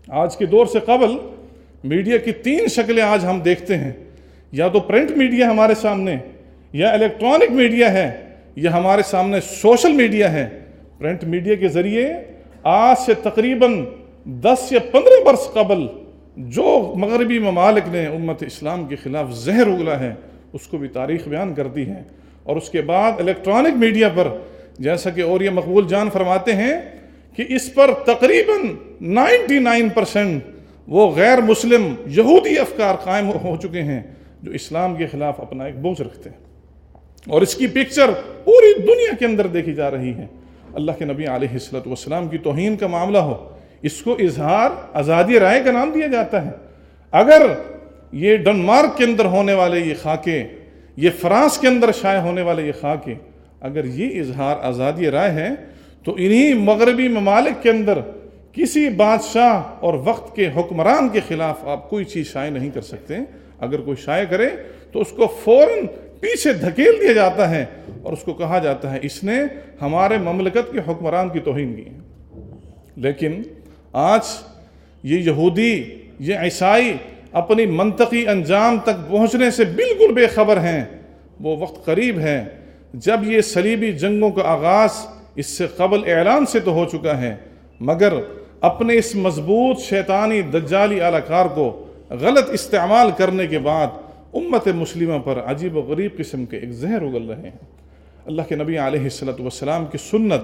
آج کے دور سے قبل میڈیا کی 3 شکلیں آج ہم دیکھتے ہیں، یا تو پرنٹ میڈیا ہمارے سامنے، یا الیکٹرانک میڈیا ہے، یا ہمارے سامنے سوشل میڈیا ہے۔ پرنٹ میڈیا کے ذریعے آج سے تقریباً 10 یا 15 برس قبل جو مغربی ممالک نے امت اسلام کے خلاف زہر اگلا ہے اس کو بھی تاریخ بیان کرتی ہے۔ اور اس کے بعد الیکٹرانک میڈیا پر، جیسا کہ اوریہ مقبول جان فرماتے ہیں کہ اس پر تقریباً 99% وہ غیر مسلم یہودی افکار قائم ہو چکے ہیں جو اسلام کے خلاف اپنا ایک بوجھ رکھتے ہیں، اور اس کی پکچر پوری دنیا کے اندر دیکھی جا رہی ہے۔ اللہ کے نبی علیہ السلام کی توہین کا معاملہ ہو، اس کو اظہار آزادی رائے کا نام دیا جاتا ہے۔ اگر یہ ڈنمارک کے اندر ہونے والے یہ خاکے، یہ فرانس کے اندر شائع ہونے والے یہ خاکے، اگر یہ اظہار آزادی رائے ہے تو انہی مغربی ممالک کے اندر کسی بادشاہ اور وقت کے حکمران کے خلاف آپ کوئی چیز شائع نہیں کر سکتے۔ اگر کوئی شائع کرے تو اس کو فوراً پیچھے دھکیل دیا جاتا ہے اور اس کو کہا جاتا ہے اس نے ہمارے مملکت کے حکمران کی توہین کی ہے۔ لیکن آج یہ یہودی، یہ عیسائی اپنی منطقی انجام تک پہنچنے سے بالکل بے خبر ہیں۔ وہ وقت قریب ہے جب یہ صلیبی جنگوں کا آغاز اس سے قبل اعلان سے تو ہو چکا ہے، مگر اپنے اس مضبوط شیطانی دجالی اعلی کار کو غلط استعمال کرنے کے بعد امت مسلمہ پر عجیب و غریب قسم کے ایک زہر اگل رہے ہیں۔ اللہ کے نبی علیہ السلام کی سنت،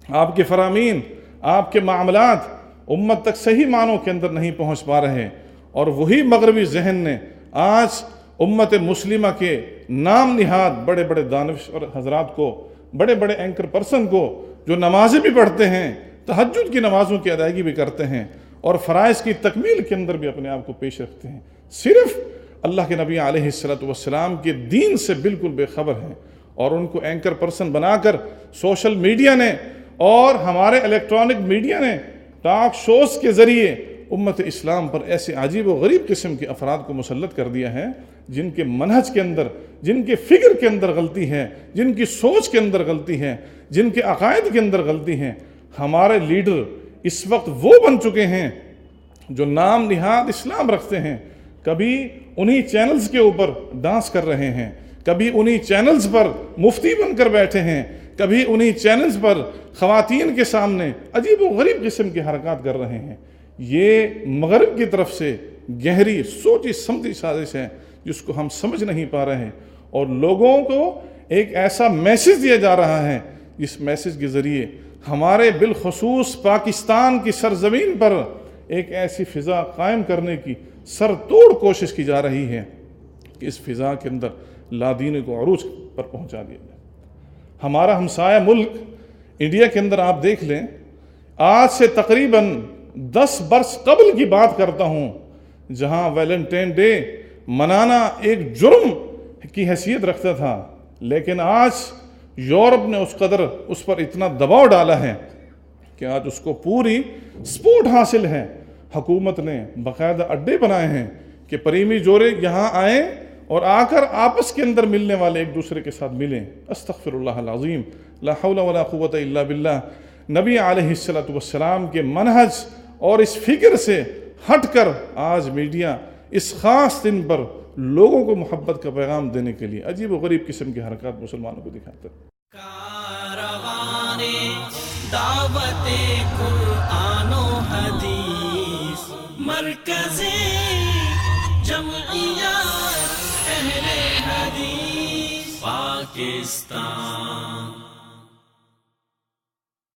آپ کے فرامین، آپ کے معاملات امت تک صحیح معنوں کے اندر نہیں پہنچ پا رہے، اور وہی مغربی ذہن نے آج امت مسلمہ کے نام نہاد بڑے بڑے دانش اور حضرات کو، بڑے بڑے اینکر پرسن کو، جو نمازیں بھی پڑھتے ہیں، تہجد کی نمازوں کی ادائیگی بھی کرتے ہیں اور فرائض کی تکمیل کے اندر بھی اپنے آپ کو پیش رکھتے ہیں، صرف اللہ کے نبی علیہ السلام کے دین سے بالکل بے خبر ہیں، اور ان کو اینکر پرسن بنا کر سوشل میڈیا نے اور ہمارے الیکٹرانک میڈیا نے ٹاک شوز کے ذریعے امت اسلام پر ایسے عجیب و غریب قسم کے افراد کو مسلط کر دیا ہے جن کے منہج کے اندر، جن کے فکر کے اندر غلطی ہے، جن کی سوچ کے اندر غلطی ہے، جن کے عقائد کے اندر غلطی ہے۔ ہمارے لیڈر اس وقت وہ بن چکے ہیں جو نام نہاد اسلام رکھتے ہیں، کبھی انہی چینلز کے اوپر ڈانس کر رہے ہیں، کبھی انہی چینلز پر مفتی بن کر بیٹھے ہیں، کبھی انہی چینلز پر خواتین کے سامنے عجیب و غریب قسم کی حرکات کر رہے ہیں۔ یہ مغرب کی طرف سے گہری سوچی سمجھی سازش ہے جس کو ہم سمجھ نہیں پا رہے ہیں، اور لوگوں کو ایک ایسا میسج دیا جا رہا ہے جس میسج کے ذریعے ہمارے بالخصوص پاکستان کی سرزمین پر ایک ایسی فضا قائم کرنے کی سر توڑ کوشش کی جا رہی ہے کہ اس فضا کے اندر لادین کو عروج پر پہنچا دیا جائے۔ ہمارا ہمسایہ ملک انڈیا کے اندر آپ دیکھ لیں، آج سے تقریباً 10 برس قبل کی بات کرتا ہوں، جہاں ویلنٹائن ڈے منانا ایک جرم کی حیثیت رکھتا تھا، لیکن آج یورپ نے اس پر اتنا دباؤ ڈالا ہے کہ آج اس کو پوری سپورٹ حاصل ہے۔ حکومت نے باقاعدہ اڈے بنائے ہیں کہ پریمی جوڑے یہاں آئیں اور آ کر آپس کے اندر ملنے والے ایک دوسرے کے ساتھ ملیں۔ استغفر اللہ العظیم، لا حول ولا قوت الا باللہ۔ نبی علیہ السلام کے منہج اور اس فکر سے ہٹ کر آج میڈیا اس خاص دن پر لوگوں کو محبت کا پیغام دینے کے لیے عجیب و غریب قسم کی حرکات مسلمانوں کو دکھاتا ہے۔ کاروان دعوت قرآن و حدیث، مرکز جمعیت اہل حدیث پاکستان۔